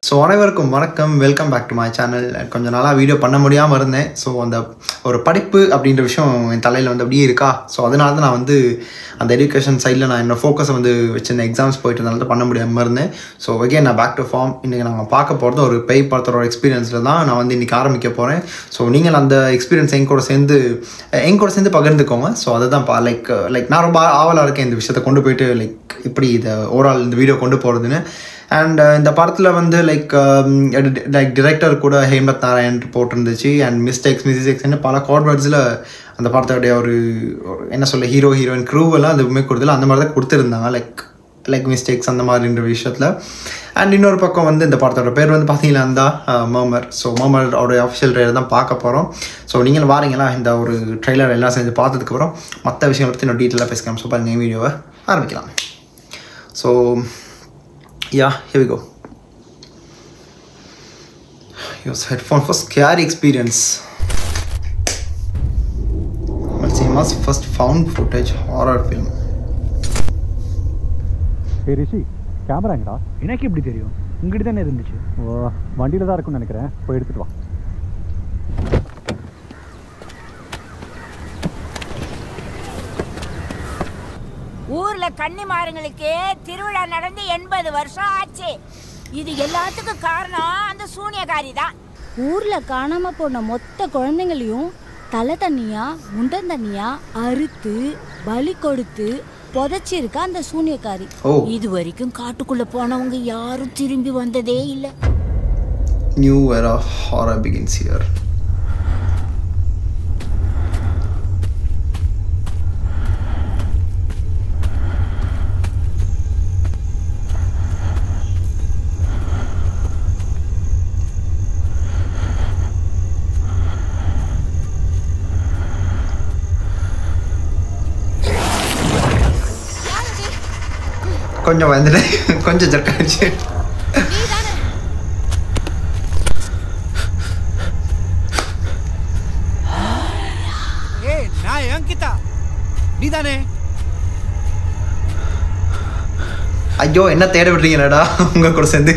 So அனைவருக்கும் வணக்கம், welcome back to my channel. கொஞ்சம் நாளாக வீடியோ பண்ண முடியாமல் இருந்தேன். ஸோ அந்த ஒரு படிப்பு அப்படின்ற விஷயம் என் தலையில் அப்படியே இருக்கா. ஸோ அதனால தான் நான் அந்த எஜுகேஷன் சைடில் நான் என்னோட ஃபோக்கஸை வச்சிருந்தேன். எக்ஸாம்ஸ் போயிட்டு இருந்தாலும் தான் பண்ண முடியாமல் இருந்தேன். ஸோ அகெயின் நான் பேக் டு ஃபார்ம். இன்றைக்கி நாங்கள் பார்க்க போகிறது ஒரு பேய் படத்தோட எக்ஸ்பீரியன்ஸில் தான் நான் இன்றைக்கி ஆரம்பிக்க போகிறேன். ஸோ நீங்கள் அந்த எக்ஸ்பீரியன்ஸ் என் கூட சேர்ந்து பகிர்ந்துக்கோங்க. ஸோ அதை தான் லைக் நான் ரொம்ப ஆவலாக இருக்கேன் இந்த விஷயத்தை கொண்டு போயிட்டு இப்படி இதை ஓவரால் இந்த வீடியோ கொண்டு போகிறதுன்னு. அண்ட் இந்த படத்தில் லைக் டிரெக்டர் கூட ஹேமத் நாராயண் போட்டிருந்துச்சு. அண்ட் மிஸ்டேக்ஸ்னு பல கார்ட்வேர்ட்ஸில் அந்த படத்தோடைய ஒரு என்ன சொல்ல ஹீரோயின் க்ரூவெல்லாம் அதுவுமே கொடுத்துல அந்த மாதிரி தான் கொடுத்துருந்தாங்க. லைக் மிஸ்டேக்ஸ் அந்த மாதிரின்ற விஷயத்தில். அண்ட் இன்னொரு பக்கம் இந்த படத்தோட பேர் பார்த்தீங்கன்னா இருந்தால் மர்மர். ஸோ மர்மரோட அஃபிஷியல் ட்ரெய்லர் தான் பார்க்க போகிறோம். ஸோ நீங்கள் வாரீங்களா இந்த ஒரு ட்ரெய்லர் எல்லாம் சேர்ந்து பார்த்ததுக்கப்புறம் மற்ற விஷயங்களை பற்றி நான் டீட்டெயிலாக பேசிக்கலாம். ஸோ பாருங்கள் வீடியோவை ஆரம்பிக்கலாம். So yeah, here we go. Use headphone for scary experience. Malsima's first found footage horror film. Hey Rishi, camera எங்கடா? எனக்கு எப்படி தெரியும்? உங்ககிட்ட தானே இருந்துச்சு. வண்டியில தான் இருக்கும்னு நினைக்கிறேன். போய் எடுத்துட்டு வா. ஊர்ல கன்னிமாருங்களுக்கு திருவிழா நடந்து 80 வருஷம் ஆச்சு. இது எல்லாத்துக்கும் காரணம் அந்த சூனியக்காரி தான். ஊர்ல காணாம போன மொத்த குழந்தைங்களையும் தலை தண்ணியா முண்டன் தண்ணியா அறுத்து பலி கொடுத்து புதைச்சிருக்கா அந்த சூனியக்காரி. இது வரைக்கும் காட்டுக்குள்ள போனவங்க யாரும் திரும்பி வந்ததே இல்லை. New era of horror begins here. கொஞ்சம் வந்துட்டேன், கொஞ்சம் ஜர்க்காச்சு. நான் அங்கிதா, நீதானே? ஐயோ என்ன தேட விடுறீங்கடா உங்க கூட சேர்ந்து.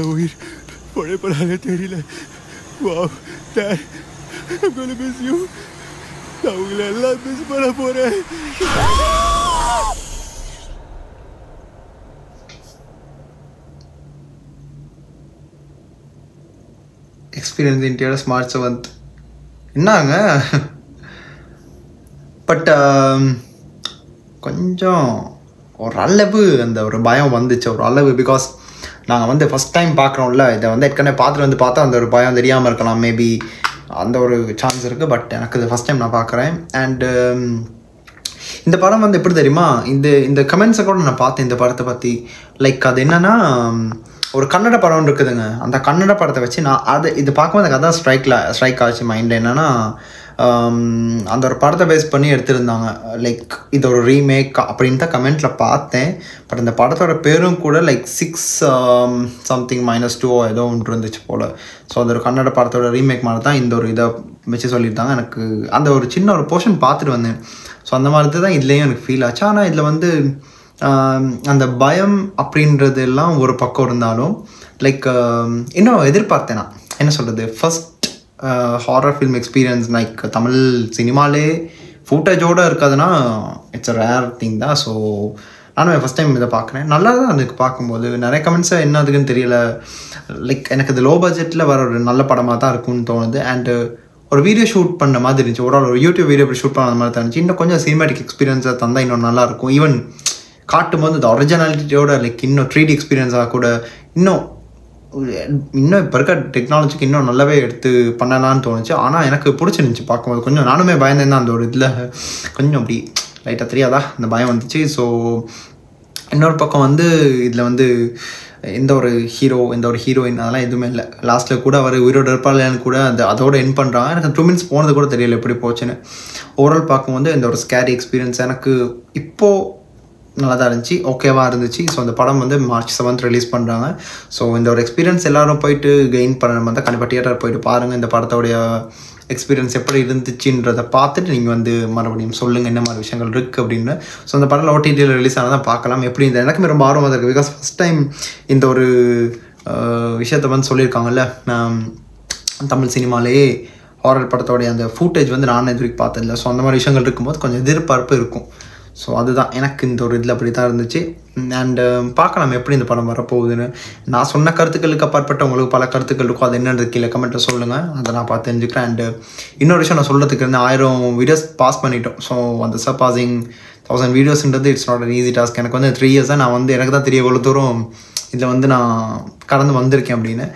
உயிர் பழைப்படாத தெரியல. Wow, Dad, I'm gonna miss you. நான் உங்களை எல்லாம் மிஸ் பண்ண போறேன். எக்ஸ்பீரியன்ஸ் இன்டியோட ஸ்மார்ட் 7th என்னங்க. பட் கொஞ்சம் ஒரு அளவு அந்த ஒரு பயம் வந்துச்சு, ஒரு அளவு. பிகாஸ் நாங்கள் ஃபஸ்ட் டைம் பார்க்குறோம்ல, இதை ஏற்கனவே பார்த்துட்டு பார்த்தா அந்த ஒரு பயம் தெரியாமல் இருக்கலாம். மேபி அந்த ஒரு சான்ஸ் இருக்குது. பட் எனக்கு இது ஃபஸ்ட் டைம் நான் பார்க்குறேன். அண்டு இந்த படம் எப்படி தெரியுமா, இந்த கமெண்ட்ஸை கூட நான் பார்த்தேன் இந்த படத்தை பற்றி. லைக் அது என்னென்னா, ஒரு கன்னட படம் இருக்குதுங்க. அந்த கன்னட படத்தை வச்சு நான் இது பார்க்கும்போது எனக்கு அதான் ஸ்ட்ரைக் ஆச்சு மைண்டில். என்னென்னா அந்த ஒரு படத்தை பேஸ் பண்ணி எடுத்திருந்தாங்க. லைக் இது ஒரு ரீமேக் அப்படின்னு தான் கமெண்ட்டில் பார்த்தேன். பட் அந்த படத்தோட பேரும் கூட லைக் 6-2 ஏதோ ஒன்று இருந்துச்சு போல். ஸோ அந்த ஒரு கன்னட படத்தோட ரீமேக் மாதிரி தான் இந்த ஒரு இதை வச்சு சொல்லியிருந்தாங்க. எனக்கு அந்த ஒரு சின்ன ஒரு போர்ஷன் பார்த்துட்டு வந்தேன். ஸோ அந்த மாதிரி தான் இதுலேயும் எனக்கு ஃபீல் ஆச்சு. ஆனால் இதில் அந்த பயம் அப்படின்றது எல்லாம் ஒரு பக்கம் இருந்தாலும் லைக் இன்னும் எதிர்பார்த்தேன் நான். என்ன சொல்கிறது, first horror film experience like Tamil சினிமாலே ஃபுட்டேஜோடு இருக்காதுன்னா இட்ஸ் அ ரேர் திங் தான். ஸோ நானும் ஃபஸ்ட் டைம் இதை பார்க்குறேன். நல்லா தான் அதுக்கு பார்க்கும்போது நிறைய கமெண்ட்ஸை என்ன அதுக்குன்னு தெரியல. லைக் எனக்கு இது லோ பட்ஜெட்டில் வர ஒரு நல்ல படமாக தான் இருக்கும்னு தோணுது. அண்டு ஒரு வீடியோ ஷூட் பண்ண மாதிரி இருந்துச்சு. ஒரு யூடியூப் வீடியோ ஷூட் பண்ண மாதிரி தான் இருந்துச்சு. இன்னும் கொஞ்சம் சினிமேட்டிக் எக்ஸ்பீரியன்ஸை தந்தால் இன்னும் நல்லாயிருக்கும். ஈவன் காட்டும் போது இந்த ஒரிஜினாலிட்டியோட லைக் இன்னும் 3D எக்ஸ்பீரியன்ஸாக கூட இன்னும் இப்போ இருக்க டெக்னாலஜிக்கு இன்னும் நல்லாவே எடுத்து பண்ணலான்னு தோணுச்சு. ஆனால் எனக்கு பிடிச்சிருந்துச்சி பார்க்கும்போது. கொஞ்சம் நானுமே பயந்தேன் தான் அந்த ஒரு இதில். கொஞ்சம் அப்படி லைட்டாக தெரியாதா அந்த பயம் வந்துச்சு. ஸோ இன்னொரு பக்கம் வந்து இதில் வந்து எந்த ஒரு ஹீரோ எந்த ஒரு ஹீரோயின் அதெல்லாம் எதுவுமே இல்லை. லாஸ்ட்டில் கூட அவர் உயிரோடு இருப்பாளேன்னு கூட அதோட என் பண்ணுறாங்க. எனக்கு 2 minutes போனது கூட தெரியல எப்படி போச்சுன்னு. ஓவரால் பார்க்கும்போது இந்த ஒரு ஸ்கேரி எக்ஸ்பீரியன்ஸ் எனக்கு இப்போது நல்லா தான் இருந்துச்சு, ஓகேவாக இருந்துச்சு. ஸோ அந்த படம் வந்து March 7th ரிலீஸ் பண்ணுறாங்க. ஸோ இந்த ஒரு எக்ஸ்பீரியன்ஸ் எல்லோரும் போயிட்டு கெயின் பண்ண மாதிரி கண்டிப்பாக தியேட்டர் போயிட்டு பாருங்கள். இந்த படத்தோடைய எக்ஸ்பீரியன்ஸ் எப்படி இருந்துச்சுன்றதை பார்த்துட்டு நீங்கள் வந்து மறுபடியும் சொல்லுங்கள் என்ன மாதிரி விஷயங்கள் இருக்குது அப்படின்னு. ஸோ அந்த படம் OTTயில் ரிலீஸ் ஆனால் தான் பார்க்கலாம் எப்படி இந்த எனக்குமே ரொம்ப ஆர்வமாக இருக்குது. பிகாஸ் ஃபஸ்ட் டைம் இந்த ஒரு விஷயத்தை வந்து சொல்லியிருக்காங்கல்ல, தமிழ் சினிமாலேயே ஹாரர் படத்தோடைய அந்த ஃபூட்டேஜ் வந்து நான் இது வரைக்கும் பார்த்ததில்ல. ஸோ அந்த மாதிரி விஷயங்கள் இருக்கும்போது கொஞ்சம் எதிர்பார்ப்பு இருக்கும். ஸோ அதுதான் எனக்கு இந்த ஒரு இதில் அப்படி தான் இருந்துச்சு. அண்டு பார்க்கலாம் எப்படி இந்த படம் வரப்போகுதுன்னு. நான் சொன்ன கருத்துக்களுக்கு அப்பாற்பட்ட உங்களுக்கு பல கருத்துக்கள் இருக்கும், அது என்னன்றது கீழே கமெண்ட்டில் சொல்லுங்கள், அதை நான் பார்த்து தெரிஞ்சுக்கிறேன். அண்டு இன்னொரு விஷயம் நான் சொல்கிறதுக்கு இருந்து 1000 வீடியோஸ் பாஸ் பண்ணிட்டோம். ஸோ அந்த சர்பாசிங் 1000 வீடியோஸ்ன்றது it's not an easy task. எனக்கு வந்து 3 years நான் வந்து எனக்கு தான் தெரிய எவ்வளோ தூரம் இதில் வந்து நான் கடந்து வந்திருக்கேன் அப்படின்னு.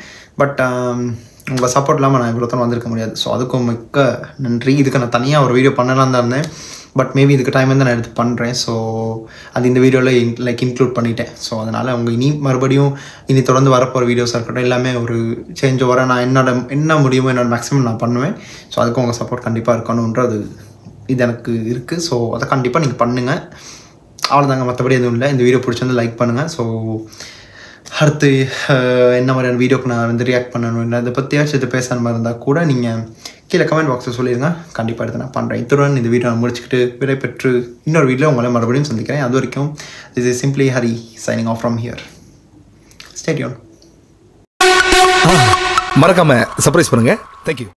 பட் உங்கள் சப்போர்ட் இல்லாமல் நான் இவ்வளோ தூரம் வந்திருக்க முடியாது. ஸோ அதுக்கும் மிக்க நன்றி. இதுக்கு நான் தனியாக ஒரு வீடியோ பண்ணலாம் தான் இருந்தேன், பட் மேபி இதுக்கு டைம் வந்து நான் எடுத்து பண்ணுறேன். ஸோ அது இந்த வீடியோவில் இன்க்ளூட் பண்ணிட்டேன். ஸோ அதனால் அவங்க மறுபடியும் இனி தொடர்ந்து வரப்போகிற வீடியோஸாக இருக்கட்டும் எல்லாமே ஒரு சேஞ்ச் ஓவராக நான் என்ன முடியுமோ என்னோட மேக்ஸிமம் நான் பண்ணுவேன். ஸோ அதுக்கு உங்கள் சப்போர்ட் கண்டிப்பாக இருக்கணுன்றது இது எனக்கு இருக்குது. ஸோ அதை கண்டிப்பாக நீங்கள் பண்ணுங்கள். அவ்வளோதாங்க, மற்றபடி எதுவும் இல்லை. இந்த வீடியோ பிடிச்சிருந்து லைக் பண்ணுங்கள். ஸோ அடுத்து என்ன மாதிரியான வீடியோக்கு நான் வந்து ரியாக்ட் பண்ணணும், இல்லை அதை பற்றியாச்சும் இது பேசுகிற மாதிரி இருந்தால் கூட நீங்கள் கீழே கமெண்ட் பாக்ஸில் சொல்லிடுங்க, கண்டிப்பாக எடுத்து நான் பண்ணுறேன். இத்துடன் இந்த வீடியோ நான் முடிச்சுக்கிட்டு விடைபெற்று இன்னொரு வீடியோ உங்களை மறுபடியும் சந்திக்கிறேன். அது வரைக்கும் this is simply Hari signing off from here. Stay tune. மறக்காம சர்ப்ரைஸ் பண்ணுங்க. தேங்க்யூ.